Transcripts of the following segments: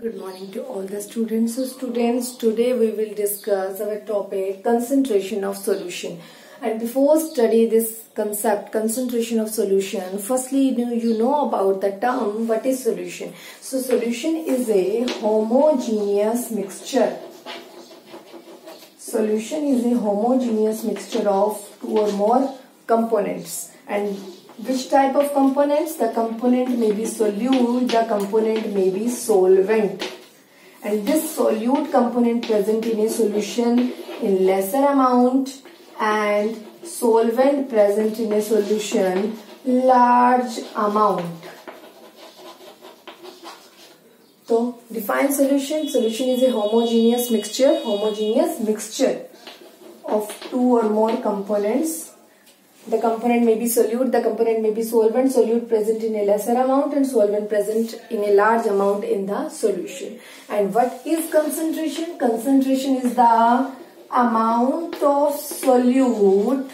Good morning to all the students. So students, today we will discuss our topic concentration of solution. And before study this concept concentration of solution, firstly you know about the term what is solution. So solution is a homogeneous mixture. Solution is a homogeneous mixture of two or more components. And which type of components? The component may be solute, the component may be solvent. And this solute component present in a solution in lesser amount and solvent present in a solution large amount. So define solution. Solution is a homogeneous mixture of two or more components. The component may be solute, the component may be solvent, solute present in a lesser amount and solvent present in a large amount in the solution. And what is concentration? Concentration is the amount of solute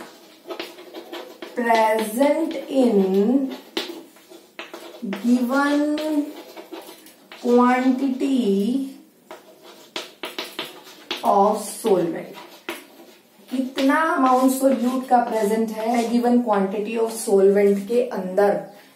present in given quantity of solvent. कितना amount solute का present है given quantity of solvent के अंदर,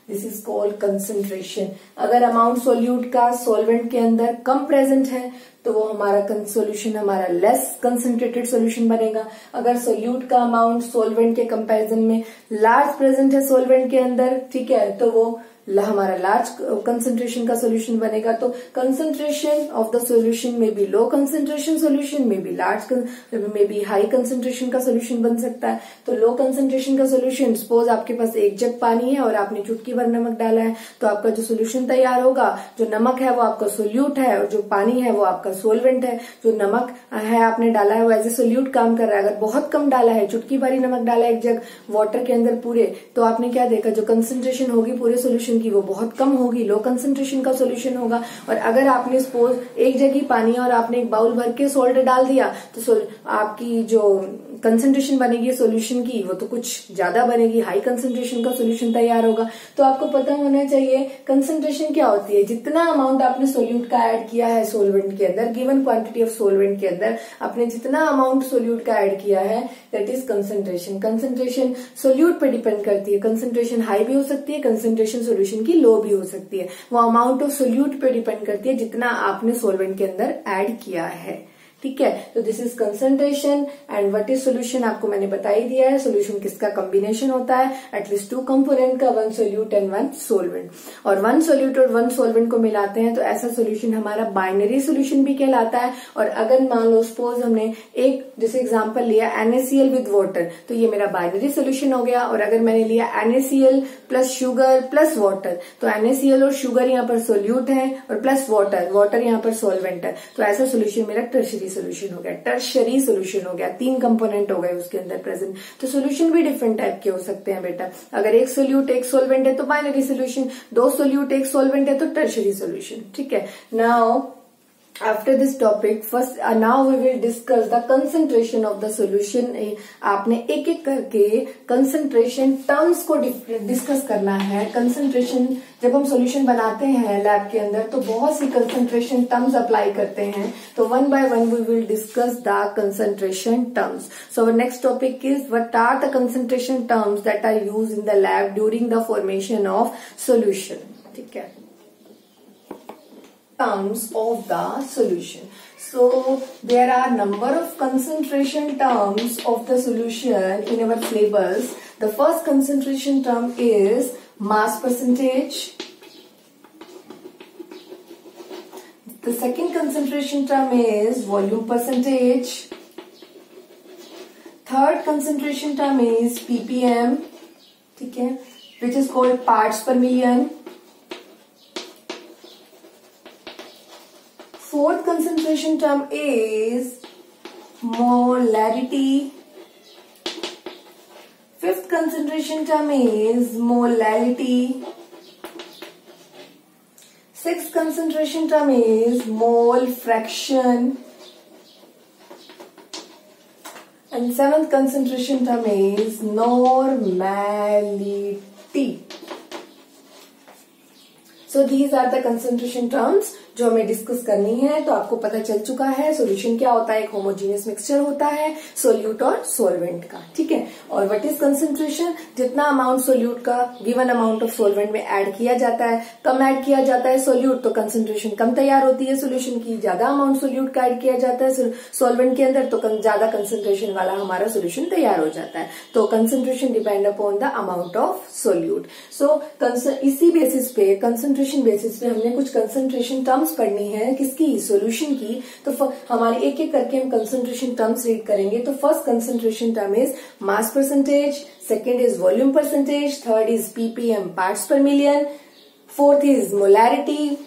this is called concentration. अगर amount solute का solvent के अंदर कम present है तो वो हमारा सोल्यूशन हमारा लेस कंसंट्रेटेड सोल्यूशन बनेगा. अगर सोल्यूट का अमाउंट सोलवेंट के कंपैरिजन में लार्ज प्रेजेंट है सोलवेंट के अंदर, ठीक है, तो वो हमारा लार्ज कंसंट्रेशन का सोल्यूशन बनेगा. तो कंसंट्रेशन ऑफ द सोल्यूशन में भी लो कंसंट्रेशन सोल्यूशन में भी लार्ज में भी हाई कंसंट्रेशन का सोल्यूशन बन सकता है. तो लो कंसंट्रेशन का सोल्यूशन, सपोज आपके पास एक जग पानी है और आपने चुटकी भर नमक डाला है, तो आपका जो सोल्यूशन तैयार होगा, जो नमक है वो आपका सोल्यूट है और जो पानी है वो आपका सोलवेंट है. जो नमक है आपने डाला है वो एज ए सोल्यूट काम कर रहा है. अगर बहुत कम डाला है, चुटकी भरी नमक डाला है एक जग वाटर के अंदर पूरे, तो आपने क्या देखा, जो कंसंट्रेशन होगी पूरे सोल्यूशन की वो बहुत कम होगी, लो कंसंट्रेशन का सॉल्यूशन होगा. और अगर आपने सपोज एक जगह पानी और आपने एक बाउल भर के सॉल्ट डाल दिया, तो आपकी जो कंसंट्रेशन बनेगी सॉल्यूशन की वो तो कुछ ज्यादा बनेगी, हाई कंसंट्रेशन का सॉल्यूशन तैयार होगा. तो आपको पता होना चाहिए कंसंट्रेशन क्या होती है. जितना अमाउंट आपने सोल्यूट का ऐड किया है सोलवेंट के अंदर, गिवन क्वांटिटी ऑफ सोलवेंट के अंदर आपने जितना अमाउंट सोल्यूट का ऐड किया है, that is concentration. Concentration solute पे डिपेंड करती है. कंसंट्रेशन हाई भी हो सकती है, कंसंट्रेशन सोल्यूशन की लो भी हो सकती है. वो अमाउंट ऑफ सोल्यूट पे डिपेंड करती है जितना आपने सोलवेंट के अंदर ऐड किया है. ठीक है, तो this is concentration. And what is solution आपको मैंने बता ही दिया है. सोल्यूशन किसका कॉम्बिनेशन होता है, एटलीस्ट टू कंपोनेंट का, one solute and one solvent. और वन सोल्यूट और वन सोलवेंट को मिलाते हैं तो ऐसा सोल्यूशन हमारा बाइनरी सोल्यूशन भी कहलाता है. और अगर मान लो सपोज हमने एक जैसे एग्जांपल लिया NaCl विद वाटर, तो ये मेरा बाइनरी सोल्यूशन हो गया. और अगर मैंने लिया NaCl plus sugar plus water, तो NaCl और शुगर यहाँ पर सोल्यूट है और प्लस वाटर यहाँ पर सोलवेंट है. तो ऐसा सोल्यूशन मेरा टर्शरी सोल्यूशन हो गया, टर्शरी सोल्यूशन हो गया. 3 कंपोनेंट हो गए उसके अंदर प्रेजेंट. तो सोल्यूशन भी डिफरेंट टाइप के हो सकते हैं बेटा. अगर एक सोल्यूट एक सोलवेंट है तो बाइनरी सोल्यूशन, 2 सोल्यूट एक सोलवेंट है तो टर्शरी सोल्यूशन. ठीक है. Now after this topic, first now we will discuss the concentration of the solution. आपने एक एक करके concentration terms को डिस्कस करना है. concentration जब हम solution बनाते हैं लैब के अंदर तो बहुत सी concentration terms अप्लाई करते हैं. तो one by one we will discuss the concentration terms. So our next topic is what are the concentration terms that are used in the lab during the formation of solution. ठीक है, terms of the solution. So there are number of concentration terms of the solution in our syllabus. The first concentration term is mass percentage. The second concentration term is volume percentage. Third concentration term is ppm, ठीक है, which is called parts per million. Fourth concentration term is molarity. Fifth concentration term is molality. Sixth concentration term is mole fraction. And seventh concentration term is normality. So these are the concentration terms जो हमें discuss करनी है। तो आपको पता चल चुका है सॉल्यूशन क्या होता है, एक होमोजीनियस मिक्सचर होता है सोल्यूट और सॉल्वेंट का, ठीक है। और व्हाट इज कंसंट्रेशन, जितना अमाउंट सोल्यूट का गिवन अमाउंट ऑफ सॉल्वेंट में ऐड किया जाता है, कम ऐड किया जाता है सोल्यूट तो कंसंट्रेशन कम तैयार होती है सोल्यूशन की, ज्यादा अमाउंट सोल्यूट का ऐड किया जाता है सॉल्वेंट के अंदर तो ज्यादा कंसंट्रेशन वाला हमारा सोल्यूशन तैयार हो जाता है। तो concentration depend upon the amount of solute. So इसी बेसिस पे, कंसंट्रेशन बेसिस पे हमने कुछ कंसंट्रेशन टर्म्स पढ़नी है, किसकी, सोल्यूशन की। तो हमारे एक एक करके हम कंसंट्रेशन टर्म्स रीड करेंगे। तो first concentration term is mass percentage, second is volume percentage, third is ppm parts per million, fourth is molarity,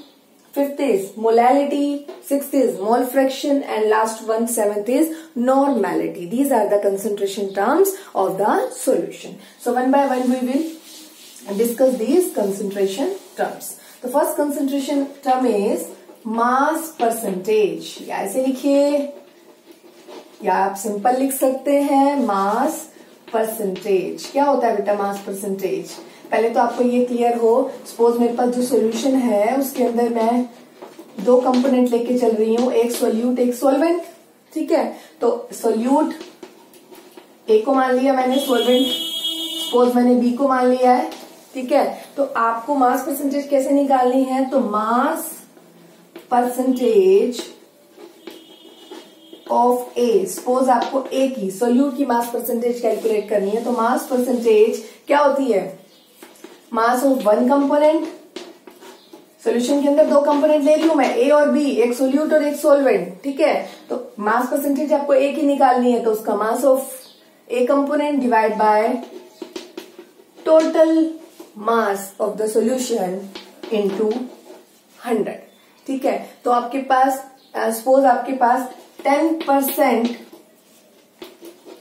fifth is molality, sixth is mole fraction, and last one, seventh is normality. These are the concentration terms of the solution. So one by one we will discuss these concentration terms. The first concentration term is mass percentage. या ऐसे लिखिए या आप simple लिख सकते हैं mass percentage. क्या होता है बेटा mass percentage? पहले तो आपको ये क्लियर हो, सपोज मेरे पास जो सॉल्यूशन है उसके अंदर मैं दो कंपोनेंट लेके चल रही हूँ, एक सोल्यूट एक सॉल्वेंट, ठीक है। तो सोल्यूट ए को मान लिया मैंने, सॉल्वेंट सपोज मैंने बी को मान लिया है, ठीक है। तो आपको मास परसेंटेज कैसे निकालनी है, तो मास परसेंटेज ऑफ ए, सपोज आपको ए की सोल्यूट की मास परसेंटेज कैलकुलेट करनी है। तो मास परसेंटेज क्या होती है, मास ऑफ वन कंपोनेंट, सॉल्यूशन के अंदर दो कंपोनेंट ले रही हूं मैं, ए और बी, एक सोल्यूट और एक सॉल्वेंट, ठीक है। तो मास परसेंटेज आपको ए की निकालनी है, तो उसका mass of A component divide by total mass of the solution into 100, ठीक है। तो आपके पास सपोज आपके पास 10%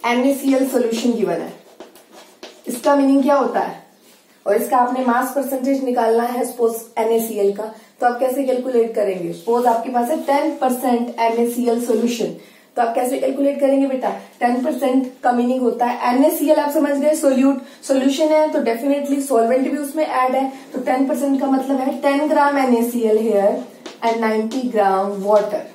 NaCl सॉल्यूशन गिवन है, इसका मीनिंग क्या होता है, और इसका आपने मास परसेंटेज निकालना है सपोज NaCl का। तो आप कैसे कैलकुलेट करेंगे, सपोज आपके पास है 10% NaCl सॉल्यूशन, तो आप कैसे कैलकुलेट करेंगे बेटा, 10% का मीनिंग होता है NaCl, आप समझ गए, सोल्यूट सॉल्यूशन है तो डेफिनेटली सॉल्वेंट भी उसमें ऐड है, तो 10% का मतलब है 10 gram NaCl here and 90 gram water.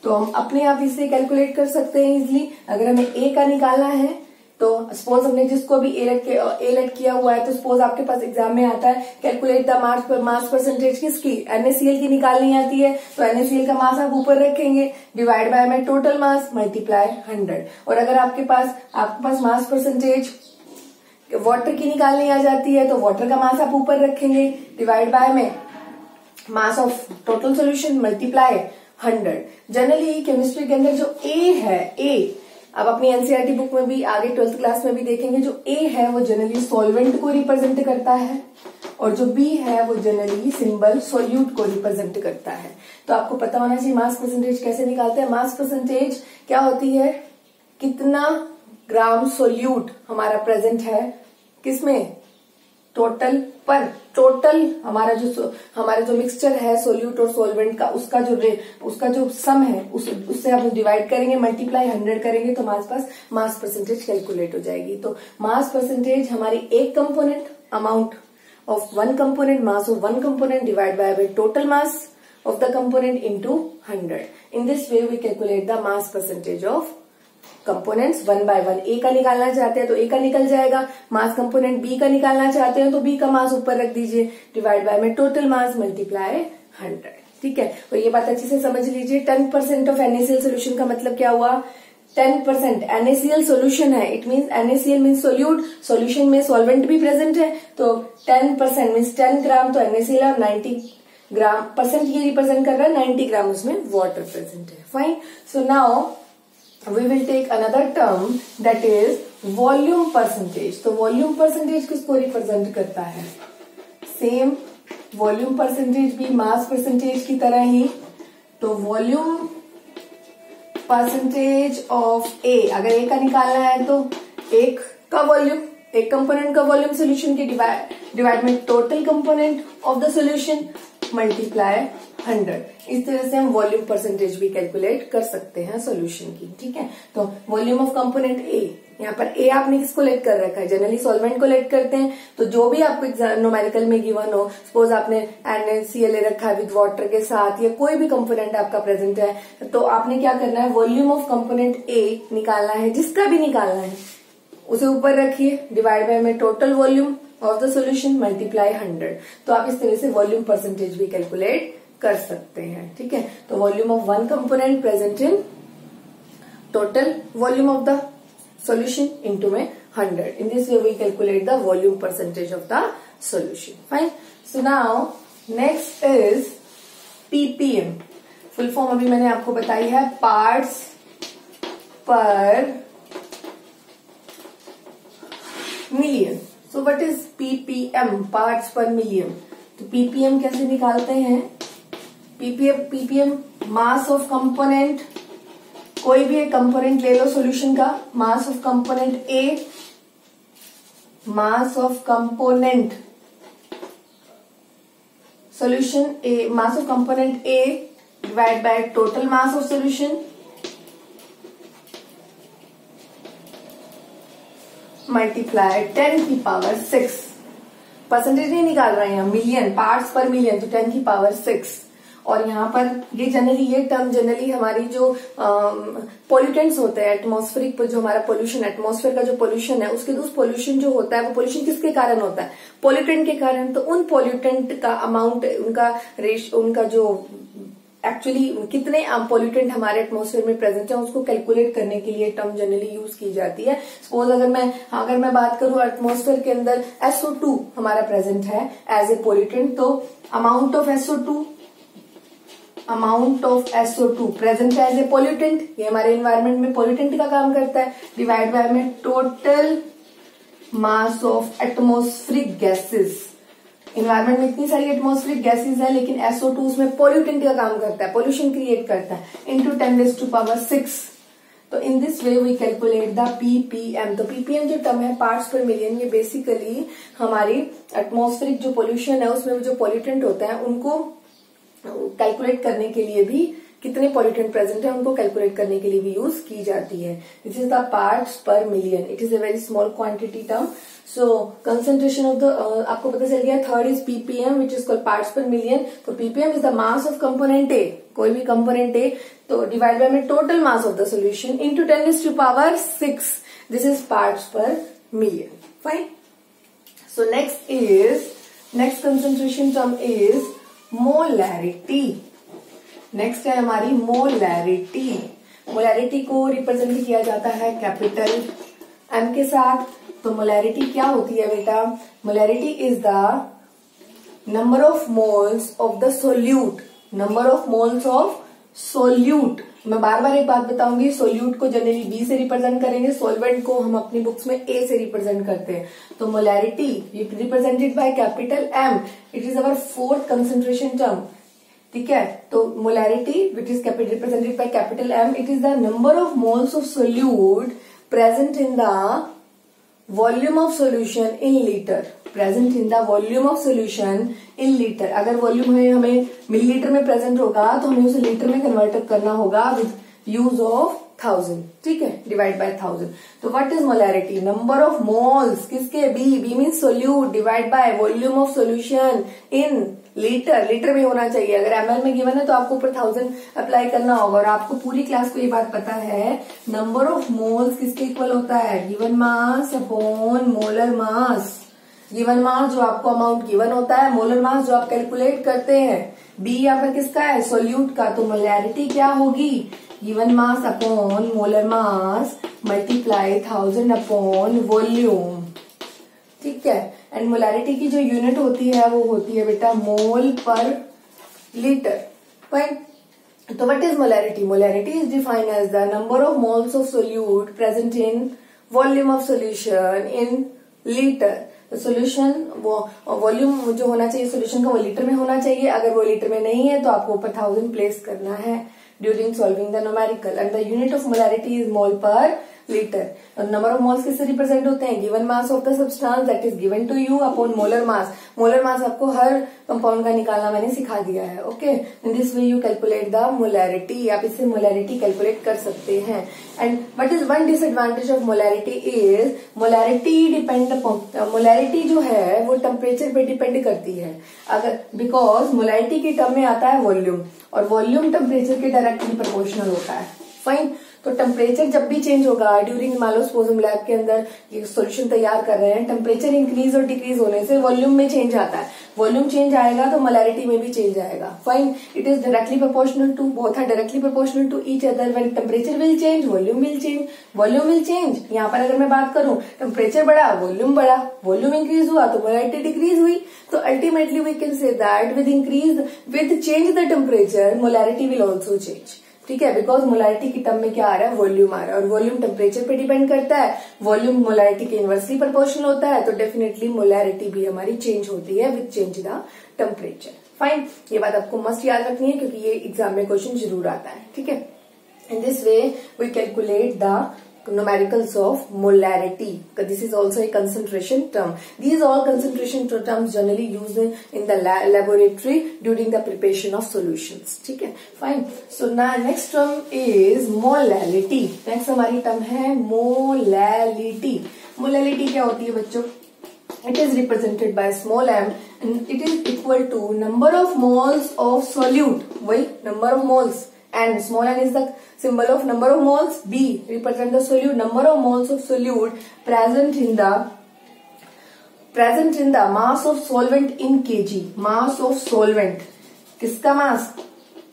तो हम अपने आप इसे कैलकुलेट कर सकते हैं इजिली। अगर हमें ए का निकालना है तो सपोज हमने जिसको भी ए लेट किया हुआ है, तो सपोज आपके पास एग्जाम में आता है कैलकुलेट द मास परसेंटेज किसकी, NaCl की निकालनी आती है। तो NaCl का मास आप ऊपर रखेंगे, डिवाइड बाय में टोटल मास मल्टीप्लाई 100। और अगर आपके पास मास परसेंटेज वाटर की निकालनी आ जाती है, तो वाटर का मास आप ऊपर रखेंगे, डिवाइड बाय में mass of total solution multiply 100। Generally chemistry के अंदर जो ए है, ए अब अपनी एनसीईआरटी बुक में भी आगे 12th क्लास में भी देखेंगे, जो ए है वो जनरली सॉल्वेंट को रिप्रेजेंट करता है, और जो बी है वो जनरली सिंबल सोल्यूट को रिप्रेजेंट करता है। तो आपको पता होना चाहिए मास परसेंटेज कैसे निकालते हैं। मास परसेंटेज क्या होती है, कितना ग्राम सोल्यूट हमारा प्रेजेंट है किसमें, टोटल पर, टोटल हमारा जो मिक्सचर है सोल्यूट और सॉल्वेंट का, उसका जो सम है उससे हम डिवाइड करेंगे, मल्टीप्लाई 100 करेंगे, तो हमारे पास मास परसेंटेज कैलकुलेट हो जाएगी। तो मास परसेंटेज हमारी एक component, amount of one component, mass of one component divide by total mass of the component into 100। In this way we calculate the mass percentage of components one by one. A का निकालना चाहते हैं तो ए का निकल जाएगा, मास component B का निकालना चाहते हैं तो बी का मास ऊपर रख दीजिए, डिवाइड बाय में टोटल मास मल्टीप्लाई 100, ठीक है। और ये बात अच्छे से समझ लीजिए, 10% ऑफ NaCl सोल्यूशन का मतलब क्या हुआ, 10% NaCl सोल्यूशन है, it means NaCl means solute, solution में सॉल्वेंट भी प्रेजेंट है, तो 10% मीन्स 10 ग्राम तो NaCl और 90 ग्राम, परसेंट ये रिप्रेजेंट कर रहा है 90 ग्राम उसमें वाटर प्रेजेंट है। Fine, so now we will take another term that is volume percentage। तो volume percentage किसको रिप्रेजेंट करता है, सेम वॉल्यूम परसेंटेज भी मास परसेंटेज की तरह ही। तो वॉल्यूम परसेंटेज ऑफ ए, अगर ए का निकालना है तो एक का वॉल्यूम, एक कंपोनेंट का वॉल्यूम सोल्यूशन के डिवाइड में total component of the solution multiply 100। इस तरह से हम वॉल्यूम परसेंटेज भी कैलकुलेट कर सकते हैं सोल्यूशन की, ठीक है। तो वॉल्यूम ऑफ कंपोनेंट ए यहाँ पर ए आपने किसको लेट कर रखा है, जनरली सॉल्वेंट को लेट करते हैं। तो जो भी आपको न्यूमेरिकल में गिवन हो, सपोज आपने NaCl ले रखा है विद वाटर के साथ, या कोई भी कंपोनेंट आपका प्रेजेंट है, तो आपने क्या करना है, वॉल्यूम ऑफ कंपोनेंट ए निकालना है, जिसका भी निकालना है उसे ऊपर रखिए, डिवाइड बाय में total volume of the solution multiply 100। तो आप इस तरह से वॉल्यूम परसेंटेज भी कैलकुलेट कर सकते हैं। ठीक है, तो volume of one component present in total volume of the solution into में 100. In this way we calculate the volume percentage of the solution. Fine. So now next is ppm. Full form अभी मैंने आपको बताई है, parts per million. So what is ppm? Parts per million. तो ppm कैसे निकालते हैं? ppm mass of component, कोई भी एक कंपोनेंट ले लो सॉल्यूशन का, मास of component A, mass of component solution A, mass of component A divide by total mass of solution multiply 10 की पावर 6। परसेंटेज नहीं निकाल रहे हैं, मिलियन, पार्ट्स पर मिलियन, तो 10 की पावर 6। और यहाँ पर ये टर्म जनरली हमारी जो पोल्यूटेंट्स होते हैं, एटमॉस्फेरिक जो हमारा पोल्यूशन, एटमॉस्फेयर का जो पोल्यूशन है, उसके उस पोल्यूशन जो होता है वो पोल्यूशन किसके कारण होता है, पोल्यूटेंट के कारण। तो उन पोल्यूटेंट का अमाउंट, उनका जो एक्चुअली कितने पोल्यूटेंट हमारे एटमॉस्फेयर में प्रेजेंट है उसको कैलकुलेट करने के लिए टर्म जनरली यूज की जाती है। सपोज अगर मैं बात करूं एटमॉस्फेयर के अंदर SO2 हमारा प्रेजेंट है एज ए पोल्यूटेंट, तो amount of SO2 present as a pollutant, ये हमारे एनवायरमेंट में पोल्यूटेंट का काम करता है, डिवाइड बाय में total mass of atmospheric gases. Environment में इतनी सारी एटमॉस्फेरिक गैसेस हैं, लेकिन SO2 उसमें पोल्यूटेंट का काम करता है, पोल्यूशन क्रिएट करता है, इंटू 10⁻⁶। तो in this way we calculate the ppm। तो ppm जो टर्म है, पार्ट्स पर मिलियन, ये बेसिकली हमारी एटमॉस्फेरिक जो पोल्यूशन है उसमें जो पोल्यूटेंट होते हैं उनको कैलकुलेट करने के लिए भी, कितने पोल्यूटेंट प्रेजेंट है उनको कैलकुलेट करने के लिए भी यूज की जाती है। This is the parts per million, it is a very small quantity term. So concentration of the, आपको पता चल गया, third is ppm which is called parts per million. तो ppm is the mass of component A, कोई भी component A, तो divide by में total mass of the solution into 10⁻⁶। This is parts per million. Fine. So next concentration term is molarity. Next है हमारी molarity. Molarity को represent किया जाता है कैपिटल M के साथ। तो मोलैरिटी क्या होती है बेटा? Molarity is the number of moles of the solute, number of moles of solute. मैं बार बार एक बात बताऊंगी, सोल्यूट को जनरली B से रिप्रेजेंट करेंगे, सॉल्वेंट को हम अपनी बुक्स में A से रिप्रेजेंट करते हैं। तो molarity represented by capital M, it is our fourth concentration term. ठीक है, तो molarity which is represented by capital M, it is the number of moles of solute present in the volume of solution in litre, present in the volume of solution in litre. अगर volume हमें millilitre में present होगा तो हमें उसे litre में convert करना होगा विद यूज ऑफ 1000। ठीक है, डिवाइड बाय 1000। तो what is molarity? Number of moles, किसके? B means solute, divide by volume of solution in litre, litre में होना चाहिए। अगर ml में गिवन है तो आपको ऊपर 1000 अप्लाई करना होगा। और आपको पूरी क्लास को ये बात पता है, नंबर ऑफ मोल्स किसके इक्वल होता है? गिवन मास अपॉन मोलर मास। गिवन मास जो आपको अमाउंट गिवन होता है, मोलर मास जो आप कैलकुलेट करते हैं। बी यहाँ पर किसका है? सोल्यूट का। तो मोलैरिटी क्या होगी? गिवन मास अपॉन मोलर मास मल्टीप्लाई 1000 अपॉन वॉल्यूम। ठीक है, एंड मोलैरिटी की जो यूनिट होती है वो होती है बेटा मोल पर लीटर। फाइन। तो what is molarity? Molarity is defined as the number of moles of solute present in volume of solution in litre. तो सोल्यूशन वॉल्यूम जो होना चाहिए सोल्यूशन का वो लीटर में होना चाहिए। अगर वो लीटर में नहीं है तो आपको ऊपर 1000 प्लेस करना है during solving the numerical. And the unit of molarity is mole per litre. और नंबर ऑफ मोल्स किससे रिप्रेजेंट होते हैं? Given mass of the substance that is given to you upon molar mass. Molar mass आपको हर compound का निकालना मैंने सिखा दिया है। Okay, in this way you calculate the molarity. आप इससे मोलैरिटी कैलकुलेट कर सकते हैं। And what is one disadvantage of molarity is molarity जो है वो टेम्परेचर पे डिपेंड करती है। अगर बिकॉज मोलैरिटी की टर्म में आता है वॉल्यूम, और वॉल्यूम टेम्परेचर के डायरेक्टली प्रोपोर्शनल होता है। फाइन, तो टेम्परेचर जब भी चेंज होगा ड्यूरिंग मान लो सपोज हम लैब के अंदर ये सॉल्यूशन तैयार कर रहे हैं, टेम्परेचर इंक्रीज और डिक्रीज होने से वॉल्यूम में चेंज आता है। वॉल्यूम चेंज आएगा तो मोलैरिटी में भी चेंज आएगा। Fine, it is directly proportional to, both are directly proportional to each other. When temperature will change volume will change, volume will change. यहाँ पर अगर मैं बात करूं टेम्परेचर बढ़ा वॉल्यूम बढ़ा, वॉल्यूम इंक्रीज हुआ तो मोलैरिटी डिक्रीज हुई। तो ultimately we can say that with change the temperature molarity will also change. ठीक है, बिकॉज मोलैरिटी की टर्म में क्या आ रहा है? वॉल्यूम आ रहा है, और वॉल्यूम टेम्परेचर पे डिपेंड करता है। वॉल्यूम मोलैरिटी के इनवर्सली प्रोपोर्शनल होता है, तो डेफिनेटली मोलैरिटी भी हमारी चेंज होती है with change the temperature. Fine, ये बात आपको मस्ट याद रखनी है क्योंकि ये एग्जाम में क्वेश्चन जरूर आता है। ठीक है, in this way we calculate the numericals of molarity. This is also a concentration term. These all concentration terms generally used in the laboratory during the preparation of solutions. ठीक है, fine. So now next term is molality. Next हमारी term है molality. Molality क्या होती है बच्चों? It is represented by small m and it is equal to number of moles of solute. वही number of moles. And small n is the symbol of number of moles. B represent the solute, number of moles of solute present in the mass of solvent in kg. Mass of solvent, किसका मास?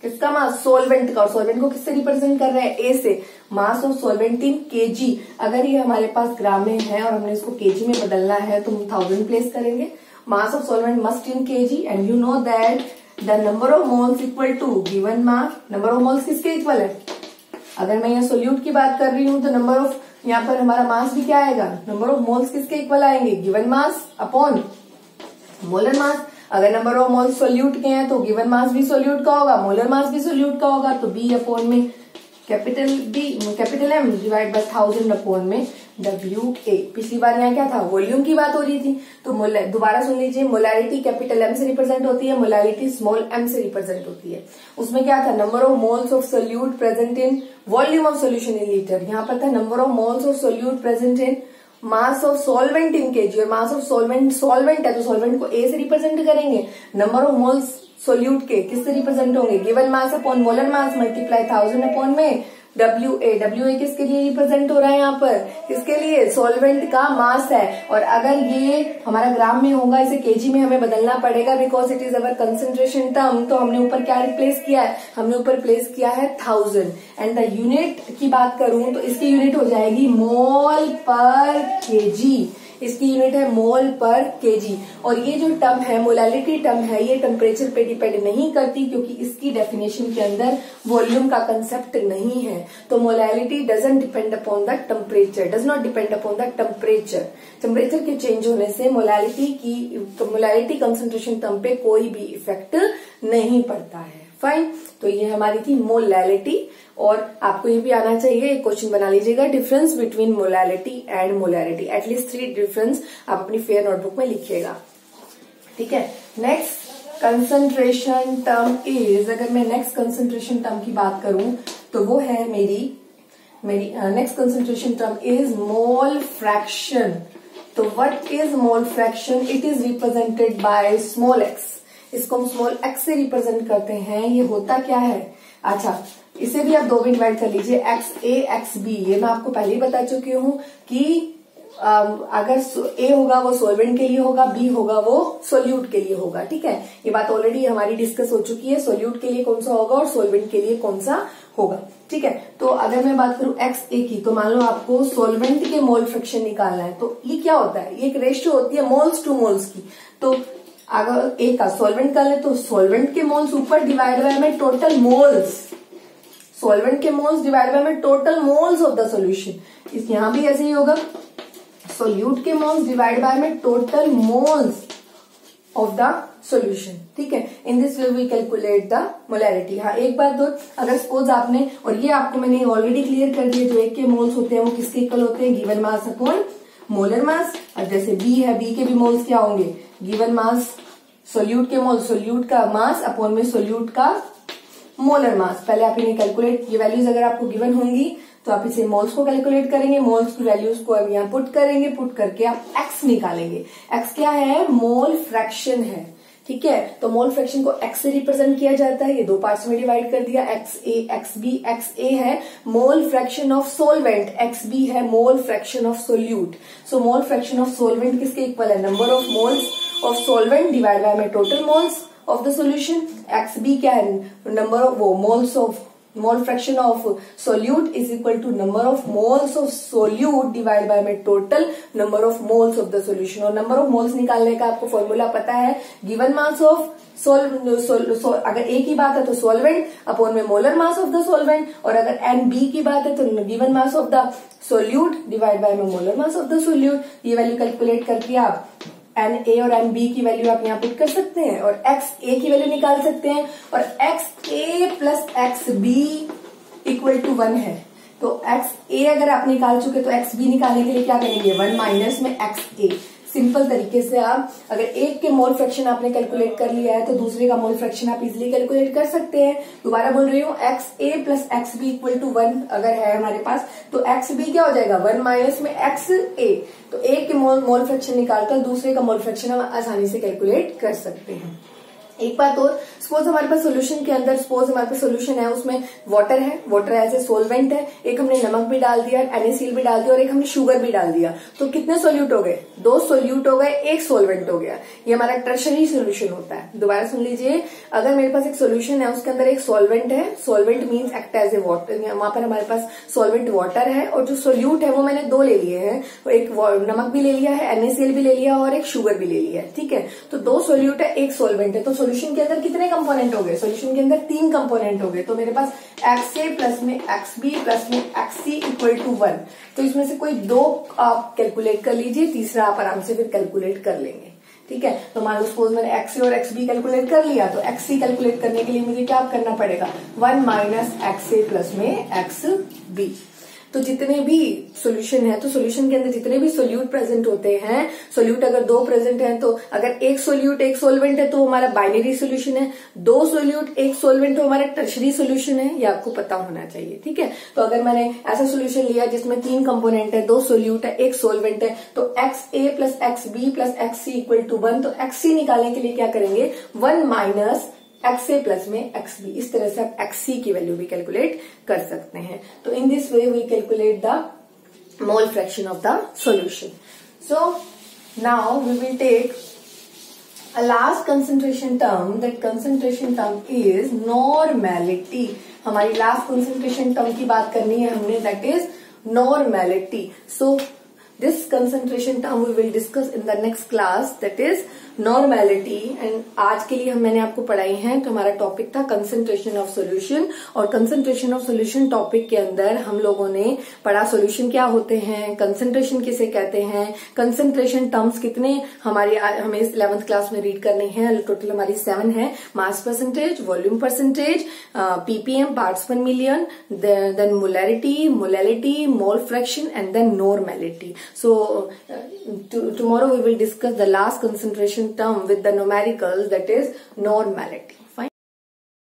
किसका मास? Solvent का। और solvent को किससे represent कर रहे हैं? ए से। मास ऑफ सोलवेंट इन केजी। अगर ये हमारे पास ग्राम में है और हमने इसको केजी में बदलना है तो हम 1000 प्लेस करेंगे। Mass of solvent must in KG and you know that the number of moles equal to given mass. Number of moles किसके इक्वल है? अगर मैं यहाँ सोल्यूट की बात कर रही हूँ तो नंबर ऑफ, यहाँ पर हमारा मास भी क्या आएगा? नंबर ऑफ मोल्स किसके इक्वल आएंगे? गिवन मास अपॉन मोलर मास। अगर नंबर ऑफ मोल्स सोल्यूट के हैं तो गिवन मास भी सोल्यूट का होगा, मोलर मास भी सोल्यूट का होगा, तो बी अपॉन में capital M divide by 1000 upon में WA। पिछली बार यहाँ क्या था? वॉल्यूम की बात हो रही थी। तो दोबारा सुन लीजिए, मोलैरिटी कैपिटल एम से रिप्रेजेंट होती है, मोलैरिटी स्मॉल एम से रिप्रेजेंट होती है। उसमें क्या था? Number of moles of solute present in volume of solution in litre. यहाँ पर था number of moles of solute present in mass of solvent in KG. और मास ऑफ सॉल्वेंट है तो सॉल्वेंट को ए से रिप्रेजेंट करेंगे। नंबर ऑफ मोल्स सोल्यूट के किससे रिप्रेजेंट होंगे? गिवन मास अपॉन मोलर मास मल्टीप्लाई 1000 अपॉन में WA किसके लिए रिप्रेजेंट हो रहा है? यहाँ पर किसके लिए? सॉल्वेंट का मास है। और अगर ये हमारा ग्राम में होगा, इसे केजी में हमें बदलना पड़ेगा because it is our concentration term. तो हमने ऊपर क्या रिप्लेस किया है? हमने ऊपर प्लेस किया है 1000। एंड द यूनिट की बात करूं तो इसकी यूनिट हो जाएगी मोल पर केजी। इसकी यूनिट है मोल पर केजी। और ये जो टर्म है मोलैरिटी टर्म है, ये टेम्परेचर पे डिपेंड नहीं करती क्योंकि इसकी डेफिनेशन के अंदर वॉल्यूम का कंसेप्ट नहीं है। तो molarity doesn't depend upon the temperature, does not depend upon the temperature. Temperature के चेंज होने से मोलैरिटी कंसेंट्रेशन टर्म पे कोई भी इफेक्ट नहीं पड़ता है। फाइन, तो ये हमारी थी मोलैरिटी। और आपको ये भी आना चाहिए, एक क्वेश्चन बना लीजिएगा, difference between molarity and molarity. At least 3 difference आप अपनी फेयर नोटबुक में लिखिएगा। ठीक है, नेक्स्ट कंसंट्रेशन टर्म इज, अगर मैं नेक्स्ट कंसंट्रेशन टर्म की बात करूं तो वो है मेरी next concentration term is mole fraction. तो what is mole fraction? It is represented by small x. इसको हम स्मॉल एक्स से रिप्रेजेंट करते हैं। ये होता क्या है? अच्छा, इसे भी आप 2 में डिवाइड कर लीजिए, XA XB। ये मैं आपको पहले ही बता चुकी हूँ कि अगर A होगा वो सोलवेंट के लिए होगा, B होगा वो सोल्यूट के लिए होगा। ठीक है, ये बात ऑलरेडी हमारी डिस्कस हो चुकी है, सोल्यूट के लिए कौन सा होगा और सोलवेंट के लिए कौन सा होगा। ठीक है, तो अगर मैं बात करूं XA की, तो मान लो आपको सोलवेंट के मोल फ्रैक्शन निकालना है। तो ये क्या होता है? ये एक रेशियो होती है मोल्स टू मोल्स की। तो अगर A का सोलवेंट का ले तो सोलवेंट के मोल्स ऊपर डिवाइड बाय में टोटल मोल्स, सॉल्वेंट के मोल्स डिवाइड बाय में total moles of the solution. इस यहां भी ऐसे ही होगा, सोल्यूट के मोल्स डिवाइड बाय में total moles of the solution. ठीक है, in this way we calculate the molarity. हाँ, एक बात और, अगर सपोज आपने, और ये आपको मैंने ऑलरेडी क्लियर कर दिया, जो एक के मोल्स होते हैं वो किसके इक्वल होते हैं, गिवन मास अपॉन मोलर मास। और जैसे बी है, बी के भी मोल्स क्या होंगे, गिवन मास सोल्यूट के मोल, सोल्यूट का मास अपॉन में सोल्यूट का मोलर मास। पहले आप इन्हें कैलकुलेट, ये वैल्यूज अगर आपको गिवन होंगी तो आप इसे मोल्स को कैलकुलेट करेंगे, मोल्स की वैल्यूज को अब यहाँ पुट करेंगे, पुट करके आप एक्स निकालेंगे। एक्स क्या है, मोल फ्रैक्शन है। ठीक है, तो मोल फ्रैक्शन को एक्स से रिप्रेजेंट किया जाता है। ये दो पार्ट्स में डिवाइड कर दिया, x A x B. X A है mole fraction of solvent, x B है mole fraction of solute. So mole fraction of solvent किसके इक्वल है, number of moles of solvent divide by में total moles of the solution. X B क्या है, number of वो moles of, mole fraction of solute is equal to number of moles of solute divide by में total number of moles of the solution. और number of moles निकालने का आपको formula पता है, गिवन मास ऑफ अगर ए की बात है तो सोलवेंट अपॉन में molar mass of the solvent, और अगर एन बी की बात है तो given mass of the solute divide by में molar mass of the solute. ये वैल्यू कैलकुलेट करके आप एन ए और एन बी की वैल्यू आप यहाँ पुट कर सकते हैं और एक्स ए की वैल्यू निकाल सकते हैं। और X A plus X B equal to 1 है, तो एक्स ए अगर आप निकाल चुके तो एक्स बी निकालने के लिए क्या करेंगे, 1 माइनस में एक्स ए। सिंपल तरीके से आप अगर एक के मोल फ्रैक्शन आपने कैलकुलेट कर लिया है तो दूसरे का मोल फ्रैक्शन आप इजीली कैलकुलेट कर सकते हैं। दोबारा बोल रही हूँ, X A plus X B equal to 1 अगर है हमारे पास तो एक्स बी क्या हो जाएगा, 1 माइनस में एक्स ए। तो एक के मोल फ्रैक्शन निकालकर दूसरे का मोल फ्रैक्शन हम आसानी से कैलकुलेट कर सकते हैं। एक बात और, सपोज हमारे पास सोल्यूशन के अंदर, सपोज हमारे पास सोल्यूशन है उसमें वाटर है, वाटर एज ए सोलवेंट है, एक हमने नमक भी डाल दिया, NaCl भी डाल दिया और एक हमने शुगर भी डाल दिया, तो कितने सोल्यूट हो गए, 2 सोल्यूट हो गए, 1 सोलवेंट हो गया। ये हमारा टर्शरी सोल्यूशन होता है। दोबारा सुन लीजिए, अगर मेरे पास एक सोल्यूशन है उसके अंदर एक सोलवेंट है, solvent means act as a water, वहां पर हमारे पास सोलवेंट वाटर है और जो सोल्यूट है वो मैंने 2 ले लिए हैं, एक नमक भी ले लिया है, NaCl भी ले लिया और एक शुगर भी ले लिया है। ठीक है, तो 2 सोल्यूट है, 1 सोलवेंट है, तो सोल्यूशन के अंदर कितने कंपोनेंट हो गए, सोल्यूशन के अंदर 3 कंपोनेंट हो गए। तो मेरे पास एक्स ए प्लस में एक्स बी प्लस में एक्स सी इक्वल टू 1। तो इसमें से कोई 2 आप कैलकुलेट कर लीजिए, तीसरा आप आराम से फिर कैलकुलेट कर लेंगे। ठीक है, तो मान लो सपोज मैंने एक्स ए और एक्स बी कैलकुलेट कर लिया, तो एक्स सी कैलकुलेट करने के लिए मुझे क्या करना पड़ेगा, 1 माइनस एक्स ए प्लस में एक्स बी। तो जितने भी सॉल्यूशन है, तो सॉल्यूशन के अंदर जितने भी सोल्यूट प्रेजेंट होते हैं, सोल्यूट अगर 2 प्रेजेंट हैं तो अगर एक सोल्यूट एक सोलवेंट है तो हमारा बाइनरी सोल्यूशन है, 2 सोल्यूट एक सोलवेंट तो हमारा टर्शरी सोल्यूशन है, ये आपको पता होना चाहिए। ठीक है, तो अगर मैंने ऐसा सोल्यूशन लिया जिसमें 3 कंपोनेंट है, 2 सोल्यूट है, 1 सोलवेंट है, तो X A plus X B plus X C equal to 1। तो एक्स सी निकालने के लिए क्या करेंगे, 1 माइनस एक्स ए प्लस में एक्स बी। इस तरह से आप एक्स सी की वैल्यू भी कैलकुलेट कर सकते हैं। तो in this way we calculate the mole fraction of the solution. So now we will take a last concentration term. That concentration term is normality. हमारी last concentration term की बात करनी है हमने, that is normality. So this concentration term we will discuss in the next class, that is normality. And आज के लिए मैंने आपको पढ़ाई है, तो हमारा टॉपिक था कंसंट्रेशन ऑफ सॉल्यूशन। और कंसंट्रेशन ऑफ सॉल्यूशन टॉपिक के अंदर हम लोगों ने पढ़ा सॉल्यूशन क्या होते हैं, कंसंट्रेशन किसे कहते हैं, कंसंट्रेशन टर्म्स कितने हमें 11th क्लास में रीड करने हैं। टोटल हमारी 7 है, mass percentage, volume percentage, ppm parts per million, then molarity, mole fraction and then normality. So tomorrow we will discuss the last concentration term with the numericals, that is normality.